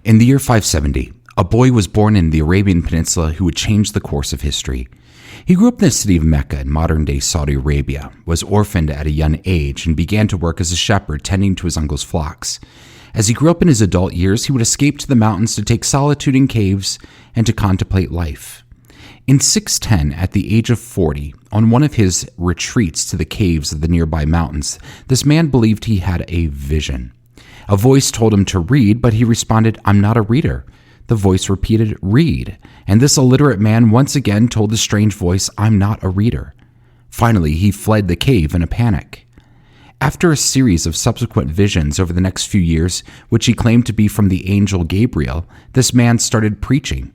In the year 570, a boy was born in the Arabian Peninsula who would change the course of history. He grew up in the city of Mecca in modern-day Saudi Arabia, was orphaned at a young age, and began to work as a shepherd tending to his uncle's flocks. As he grew up in his adult years, he would escape to the mountains to take solitude in caves and to contemplate life. In 610, at the age of 40, on one of his retreats to the caves of the nearby mountains, this man believed he had a vision. A voice told him to read, but he responded, "I'm not a reader." The voice repeated, "Read." And this illiterate man once again told the strange voice, "I'm not a reader." Finally, he fled the cave in a panic. After a series of subsequent visions over the next few years, which he claimed to be from the angel Gabriel, this man started preaching.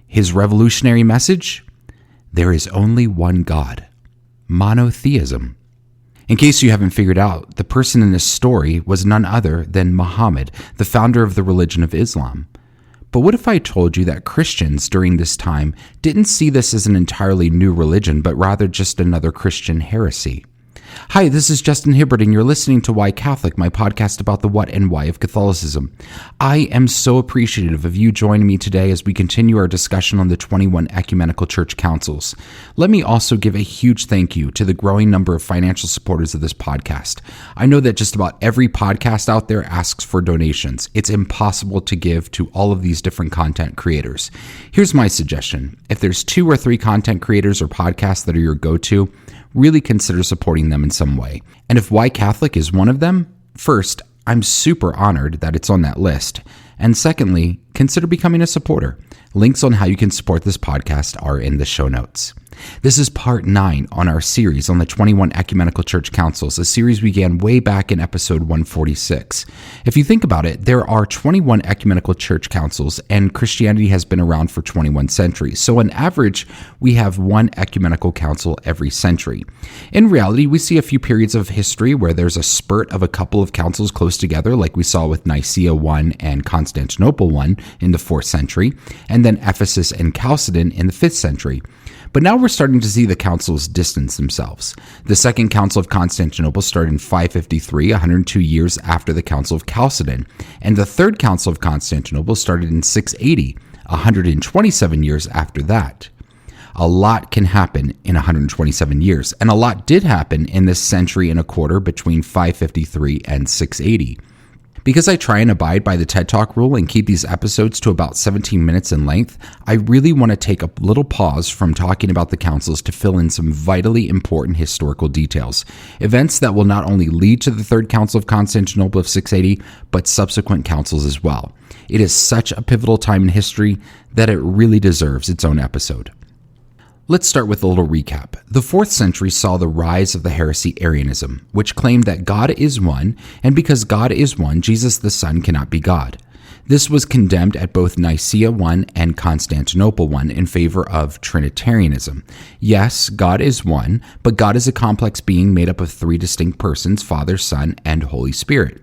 His revolutionary message? There is only one God. Monotheism. In case you haven't figured out, the person in this story was none other than Muhammad, the founder of the religion of Islam. But what if I told you that Christians during this time didn't see this as an entirely new religion, but rather just another Christian heresy? Hi, this is Justin Hibbard, and you're listening to Why Catholic, my podcast about the what and why of Catholicism. I am so appreciative of you joining me today as we continue our discussion on the 21 Ecumenical Church Councils. Let me also give a huge thank you to the growing number of financial supporters of this podcast. I know that just about every podcast out there asks for donations. It's impossible to give to all of these different content creators. Here's my suggestion. If there's 2 or 3 content creators or podcasts that are your go-to, really consider supporting them in some way. And if Why Catholic is one of them, first, I'm super honored that it's on that list. And secondly, consider becoming a supporter. Links on how you can support this podcast are in the show notes. This is part 9 on our series on the 21 Ecumenical Church Councils, a series we began way back in episode 146. If you think about it, there are 21 Ecumenical Church Councils, and Christianity has been around for 21 centuries. So on average, we have one Ecumenical Council every century. In reality, we see a few periods of history where there's a spurt of a couple of councils close together, like we saw with Nicaea I and Constantinople I in the 4th century, and then Ephesus and Chalcedon in the 5th century. But now we're starting to see the councils distance themselves. The Second Council of Constantinople started in 553, 102 years after the Council of Chalcedon, and the Third Council of Constantinople started in 680, 127 years after that. A lot can happen in 127 years, and a lot did happen in this century and a quarter between 553 and 680. Because I try and abide by the TED Talk rule and keep these episodes to about 17 minutes in length, I really want to take a little pause from talking about the councils to fill in some vitally important historical details, events that will not only lead to the Third Council of Constantinople of 680, but subsequent councils as well. It is such a pivotal time in history that it really deserves its own episode. Let's start with a little recap. The 4th century saw the rise of the heresy Arianism, which claimed that God is one, and because God is one, Jesus the Son cannot be God. This was condemned at both Nicaea I and Constantinople I in favor of Trinitarianism. Yes, God is one, but God is a complex being made up of 3 distinct persons, Father, Son, and Holy Spirit.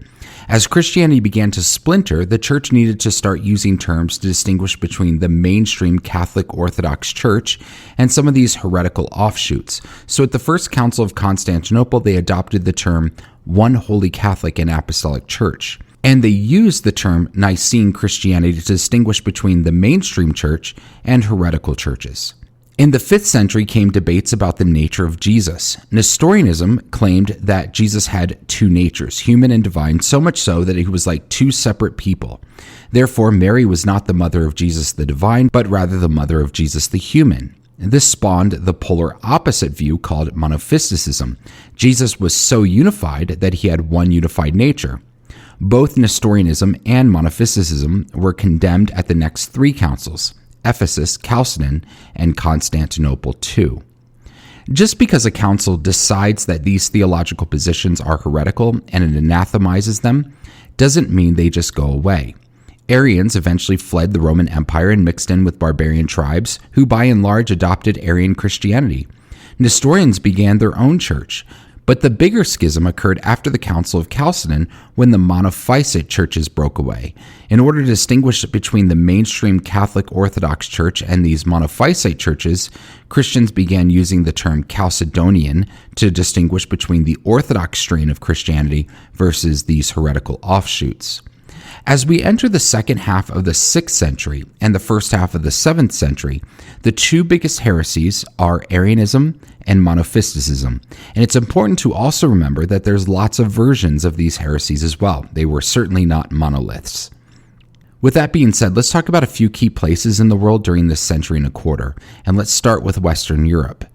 As Christianity began to splinter, the church needed to start using terms to distinguish between the mainstream Catholic Orthodox Church and some of these heretical offshoots. So at the First Council of Constantinople, they adopted the term One Holy Catholic and Apostolic Church. And they used the term Nicene Christianity to distinguish between the mainstream church and heretical churches. In the 5th century came debates about the nature of Jesus. Nestorianism claimed that Jesus had 2 natures, human and divine, so much so that he was like 2 separate people. Therefore, Mary was not the mother of Jesus the divine, but rather the mother of Jesus the human. This spawned the polar opposite view called monophysitism. Jesus was so unified that he had one unified nature. Both Nestorianism and monophysitism were condemned at the next 3 councils: Ephesus, Chalcedon, and Constantinople II. Just because a council decides that these theological positions are heretical and it anathemizes them, doesn't mean they just go away. Arians eventually fled the Roman Empire and mixed in with barbarian tribes, who by and large adopted Arian Christianity. Nestorians began their own church, but the bigger schism occurred after the Council of Chalcedon, when the Monophysite churches broke away. In order to distinguish between the mainstream Catholic Orthodox Church and these Monophysite churches, Christians began using the term Chalcedonian to distinguish between the Orthodox strain of Christianity versus these heretical offshoots. As we enter the second half of the 6th century and the first half of the 7th century, the two biggest heresies are Arianism and Monothisticism. And it's important to also remember that there's lots of versions of these heresies as well. They were certainly not monoliths. With that being said, let's talk about a few key places in the world during this century and a quarter, and let's start with Western Europe.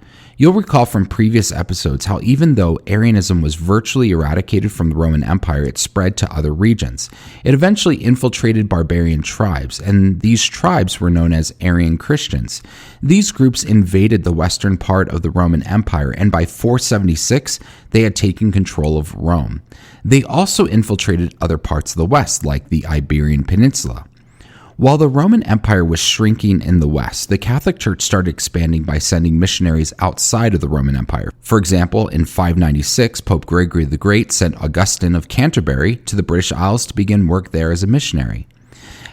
You'll recall from previous episodes how even though Arianism was virtually eradicated from the Roman Empire, it spread to other regions. It eventually infiltrated barbarian tribes, and these tribes were known as Arian Christians. These groups invaded the western part of the Roman Empire, and by 476, they had taken control of Rome. They also infiltrated other parts of the west, like the Iberian Peninsula. While the Roman Empire was shrinking in the West, the Catholic Church started expanding by sending missionaries outside of the Roman Empire. For example, in 596, Pope Gregory the Great sent Augustine of Canterbury to the British Isles to begin work there as a missionary.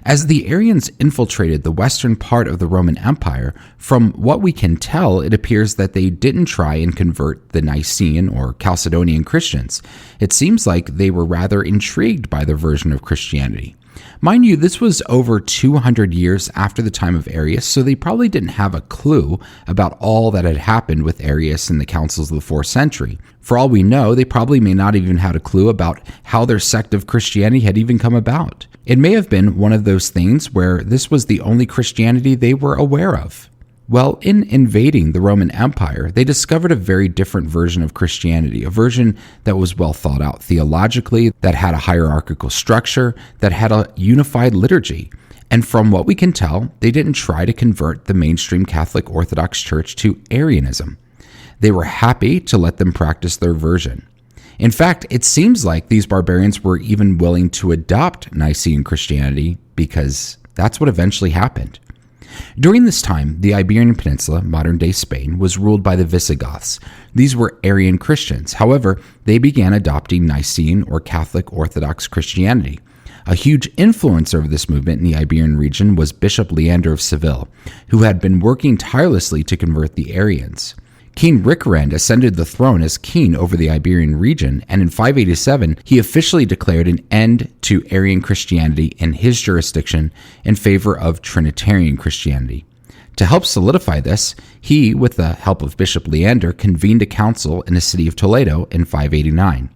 As the Arians infiltrated the western part of the Roman Empire, from what we can tell, it appears that they didn't try and convert the Nicene or Chalcedonian Christians. It seems like they were rather intrigued by their version of Christianity. Mind you, this was over 200 years after the time of Arius, so they probably didn't have a clue about all that had happened with Arius in the councils of the 4th century. For all we know, they probably may not even had a clue about how their sect of Christianity had even come about. It may have been one of those things where this was the only Christianity they were aware of. Well, in invading the Roman Empire, they discovered a very different version of Christianity, a version that was well thought out theologically, that had a hierarchical structure, that had a unified liturgy. And from what we can tell, they didn't try to convert the mainstream Catholic Orthodox Church to Arianism. They were happy to let them practice their version. In fact, it seems like these barbarians were even willing to adopt Nicene Christianity because that's what eventually happened. During this time, the Iberian Peninsula, modern-day Spain, was ruled by the Visigoths. These were Arian Christians. However, they began adopting Nicene or Catholic Orthodox Christianity. A huge influencer of this movement in the Iberian region was Bishop Leander of Seville, who had been working tirelessly to convert the Arians. King Ricarand ascended the throne as king over the Iberian region, and in 587, he officially declared an end to Arian Christianity in his jurisdiction in favor of Trinitarian Christianity. To help solidify this, he, with the help of Bishop Leander, convened a council in the city of Toledo in 589.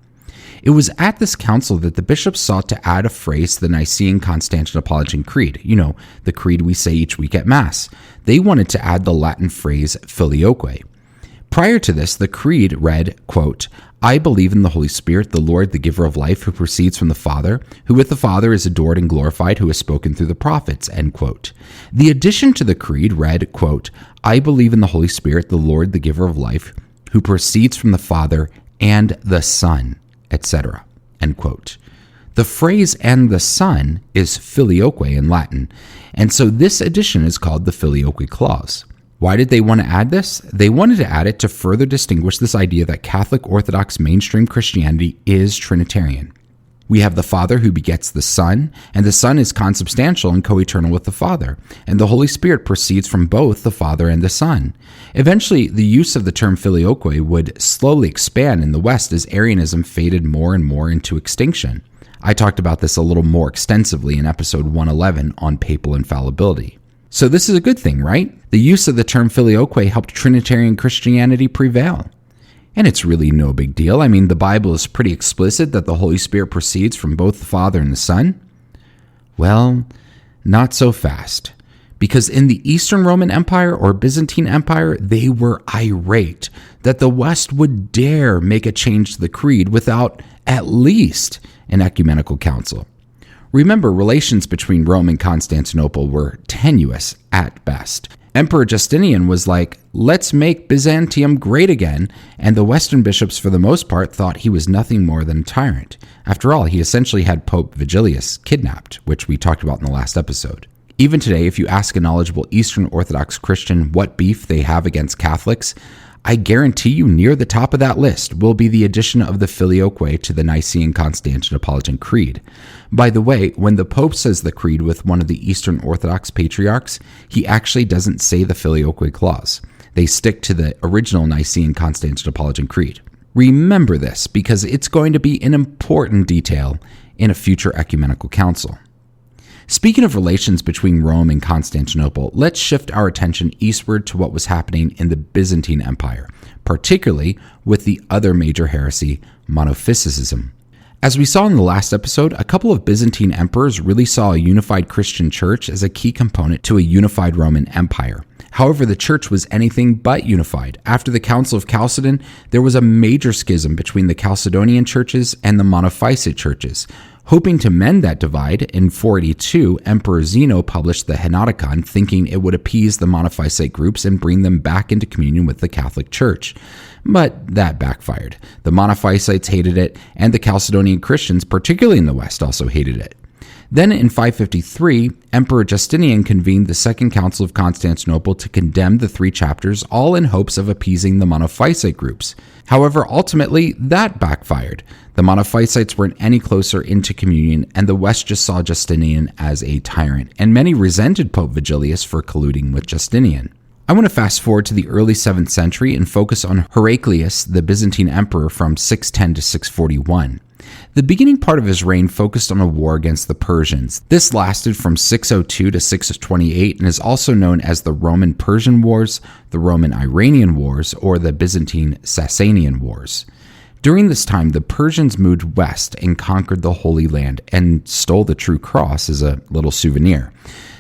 It was at this council that the bishops sought to add a phrase to the Nicene Constantinopolitan Creed, the creed we say each week at Mass. They wanted to add the Latin phrase Filioque. Prior to this, the creed read, quote, "I believe in the Holy Spirit, the Lord, the giver of life, who proceeds from the Father, who with the Father is adored and glorified, who has spoken through the prophets," end quote. The addition to the creed read, quote, "I believe in the Holy Spirit, the Lord, the giver of life, who proceeds from the Father and the Son, etc., end quote. The phrase "and the Son" is filioque in Latin, and so this addition is called the Filioque clause. Why did they want to add this? They wanted to add it to further distinguish this idea that Catholic Orthodox mainstream Christianity is Trinitarian. We have the Father who begets the Son, and the Son is consubstantial and co-eternal with the Father, and the Holy Spirit proceeds from both the Father and the Son. Eventually, the use of the term filioque would slowly expand in the West as Arianism faded more and more into extinction. I talked about this a little more extensively in episode 111 on papal infallibility. So this is a good thing, right? The use of the term filioque helped Trinitarian Christianity prevail. And it's really no big deal. I mean, the Bible is pretty explicit that the Holy Spirit proceeds from both the Father and the Son. Well, not so fast. Because in the Eastern Roman Empire or Byzantine Empire, they were irate that the West would dare make a change to the creed without at least an ecumenical council. Remember, relations between Rome and Constantinople were tenuous at best. Emperor Justinian was like, let's make Byzantium great again, and the Western bishops for the most part thought he was nothing more than a tyrant. After all, he essentially had Pope Vigilius kidnapped, which we talked about in the last episode. Even today, if you ask a knowledgeable Eastern Orthodox Christian what beef they have against Catholics, I guarantee you near the top of that list will be the addition of the Filioque to the Nicene Constantinopolitan Creed. By the way, when the Pope says the creed with one of the Eastern Orthodox patriarchs, he actually doesn't say the Filioque clause. They stick to the original Nicene Constantinopolitan Creed. Remember this because it's going to be an important detail in a future ecumenical council. Speaking of relations between Rome and Constantinople, let's shift our attention eastward to what was happening in the Byzantine Empire, particularly with the other major heresy, monophysitism. As we saw in the last episode, a couple of Byzantine emperors really saw a unified Christian church as a key component to a unified Roman Empire. However, the church was anything but unified. After the Council of Chalcedon, there was a major schism between the Chalcedonian churches and the Monophysite churches. Hoping to mend that divide, in 482, Emperor Zeno published the Henoticon, thinking it would appease the Monophysite groups and bring them back into communion with the Catholic Church. But that backfired. The Monophysites hated it, and the Chalcedonian Christians, particularly in the West, also hated it. Then in 553, Emperor Justinian convened the Second Council of Constantinople to condemn the 3 chapters, all in hopes of appeasing the Monophysite groups. However, ultimately, that backfired. The Monophysites weren't any closer into communion, and the West just saw Justinian as a tyrant, and many resented Pope Vigilius for colluding with Justinian. I want to fast forward to the early 7th century and focus on Heraclius, the Byzantine emperor from 610 to 641. The beginning part of his reign focused on a war against the Persians. This lasted from 602 to 628 and is also known as the Roman-Persian Wars, the Roman-Iranian Wars, or the Byzantine-Sasanian Wars. During this time, the Persians moved west and conquered the Holy Land and stole the True Cross as a little souvenir.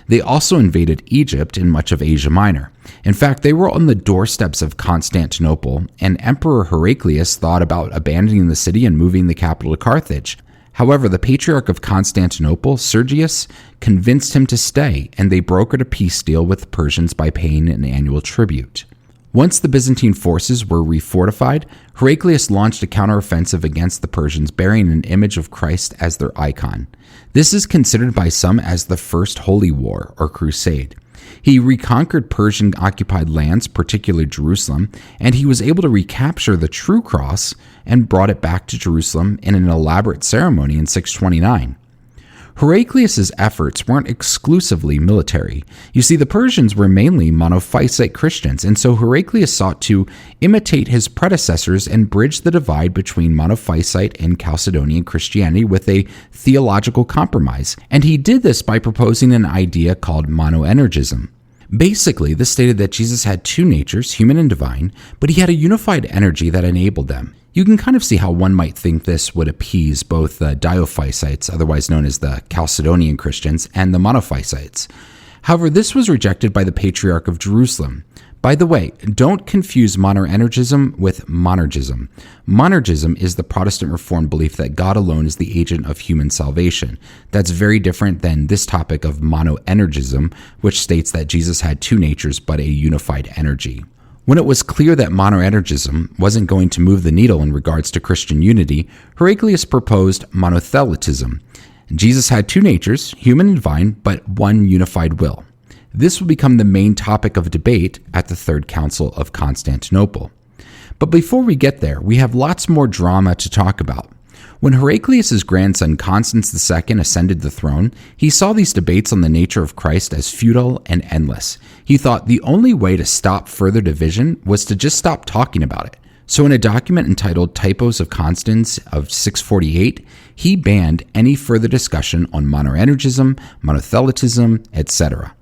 They also invaded Egypt and much of Asia Minor. In fact, they were on the doorsteps of Constantinople, and Emperor Heraclius thought about abandoning the city and moving the capital to Carthage. However, the Patriarch of Constantinople, Sergius, convinced him to stay, and they brokered a peace deal with the Persians by paying an annual tribute. Once the Byzantine forces were refortified, Heraclius launched a counteroffensive against the Persians, bearing an image of Christ as their icon. This is considered by some as the First Holy War, or Crusade. He reconquered Persian-occupied lands, particularly Jerusalem, and he was able to recapture the True Cross and brought it back to Jerusalem in an elaborate ceremony in 629. Heraclius' efforts weren't exclusively military. You see, the Persians were mainly Monophysite Christians, and so Heraclius sought to imitate his predecessors and bridge the divide between Monophysite and Chalcedonian Christianity with a theological compromise, and he did this by proposing an idea called monoenergism. Basically, this stated that Jesus had 2 natures, human and divine, but he had a unified energy that enabled them. You can kind of see how one might think this would appease both the Diophysites, otherwise known as the Chalcedonian Christians, and the Monophysites. However, this was rejected by the Patriarch of Jerusalem. By the way, don't confuse monoenergism with monergism. Monergism is the Protestant Reformed belief that God alone is the agent of human salvation. That's very different than this topic of monoenergism, which states that Jesus had 2 natures but a unified energy. When it was clear that monoenergism wasn't going to move the needle in regards to Christian unity, Heraclius proposed monothelitism. Jesus had 2 natures, human and divine, but one unified will. This will become the main topic of debate at the Third Council of Constantinople. But before we get there, we have lots more drama to talk about. When Heraclius' grandson Constans II ascended the throne, he saw these debates on the nature of Christ as futile and endless. He thought the only way to stop further division was to just stop talking about it. So in a document entitled Typos of Constans of 648, he banned any further discussion on monoenergism, monothelitism, etc.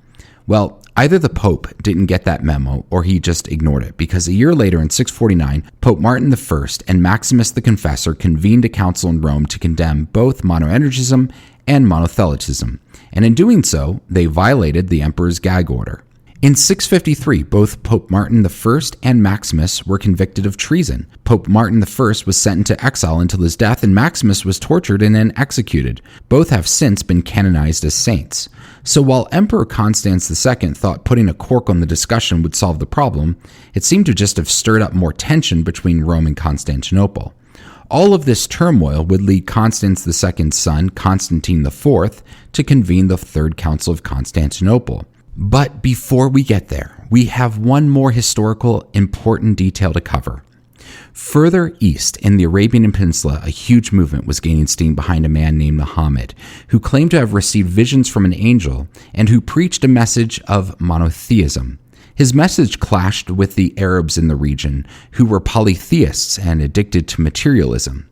Well, either the Pope didn't get that memo or he just ignored it, because a year later in 649, Pope Martin I and Maximus the Confessor convened a council in Rome to condemn both monoenergism and monothelitism, and in doing so, they violated the emperor's gag order. In 653, both Pope Martin I and Maximus were convicted of treason. Pope Martin I was sent into exile until his death, and Maximus was tortured and then executed. Both have since been canonized as saints. So while Emperor Constans II thought putting a cork on the discussion would solve the problem, it seemed to just have stirred up more tension between Rome and Constantinople. All of this turmoil would lead Constans II's son, Constantine IV, to convene the Third Council of Constantinople. But before we get there, we have one more historical important detail to cover. Further east in the Arabian Peninsula, a huge movement was gaining steam behind a man named Muhammad, who claimed to have received visions from an angel and who preached a message of monotheism. His message clashed with the Arabs in the region, who were polytheists and addicted to materialism.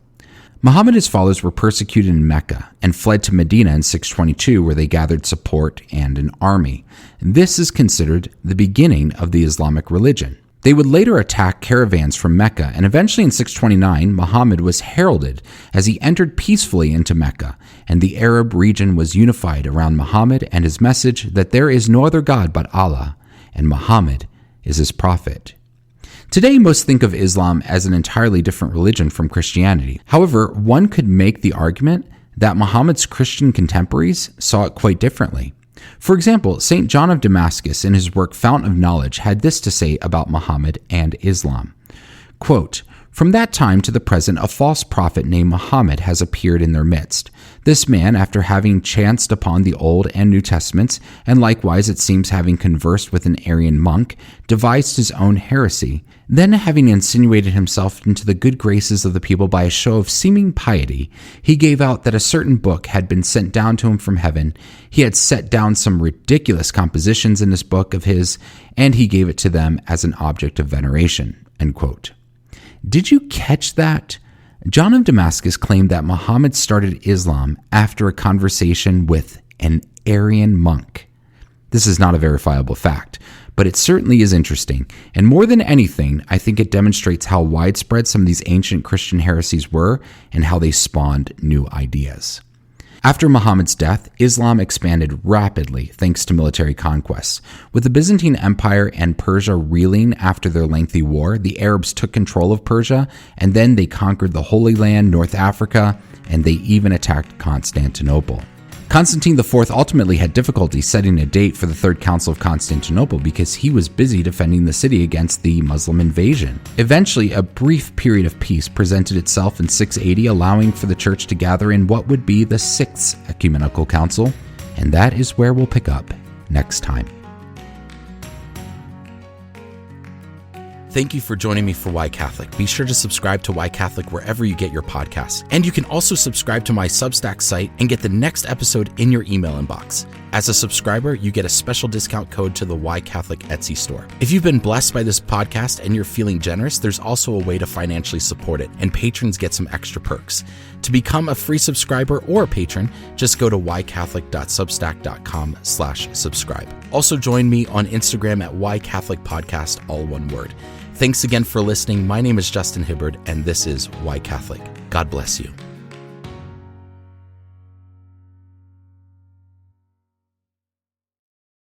Muhammad and his followers were persecuted in Mecca and fled to Medina in 622, where they gathered support and an army. This is considered the beginning of the Islamic religion. They would later attack caravans from Mecca, and eventually in 629, Muhammad was heralded as he entered peacefully into Mecca, and the Arab region was unified around Muhammad and his message that there is no other God but Allah, and Muhammad is his prophet. Today, most think of Islam as an entirely different religion from Christianity. However, one could make the argument that Muhammad's Christian contemporaries saw it quite differently. For example, St. John of Damascus, in his work Fountain of Knowledge, had this to say about Muhammad and Islam. Quote, "From that time to the present, a false prophet named Muhammad has appeared in their midst. This man, after having chanced upon the Old and New Testaments, and likewise it seems having conversed with an Arian monk, devised his own heresy. Then, having insinuated himself into the good graces of the people by a show of seeming piety, he gave out that a certain book had been sent down to him from heaven. He had set down some ridiculous compositions in this book of his, and he gave it to them as an object of veneration." End quote. Did you catch that? John of Damascus claimed that Muhammad started Islam after a conversation with an Arian monk. This is not a verifiable fact, but it certainly is interesting, and more than anything, I think it demonstrates how widespread some of these ancient Christian heresies were and how they spawned new ideas. After Muhammad's death, Islam expanded rapidly thanks to military conquests. With the Byzantine Empire and Persia reeling after their lengthy war, the Arabs took control of Persia, and then they conquered the Holy Land, North Africa, and they even attacked Constantinople. Constantine IV ultimately had difficulty setting a date for the Third Council of Constantinople because he was busy defending the city against the Muslim invasion. Eventually, a brief period of peace presented itself in 680, allowing for the church to gather in what would be the Sixth Ecumenical Council, and that is where we'll pick up next time. Thank you for joining me for Why Catholic. Be sure to subscribe to Why Catholic wherever you get your podcasts. And you can also subscribe to my Substack site and get the next episode in your email inbox. As a subscriber, you get a special discount code to the Why Catholic Etsy store. If you've been blessed by this podcast and you're feeling generous, there's also a way to financially support it, and patrons get some extra perks. To become a free subscriber or a patron, just go to whycatholic.substack.com/subscribe. Also join me on Instagram at whycatholicpodcast, all one word. Thanks again for listening. My name is Justin Hibbard, and this is Why Catholic. God bless you.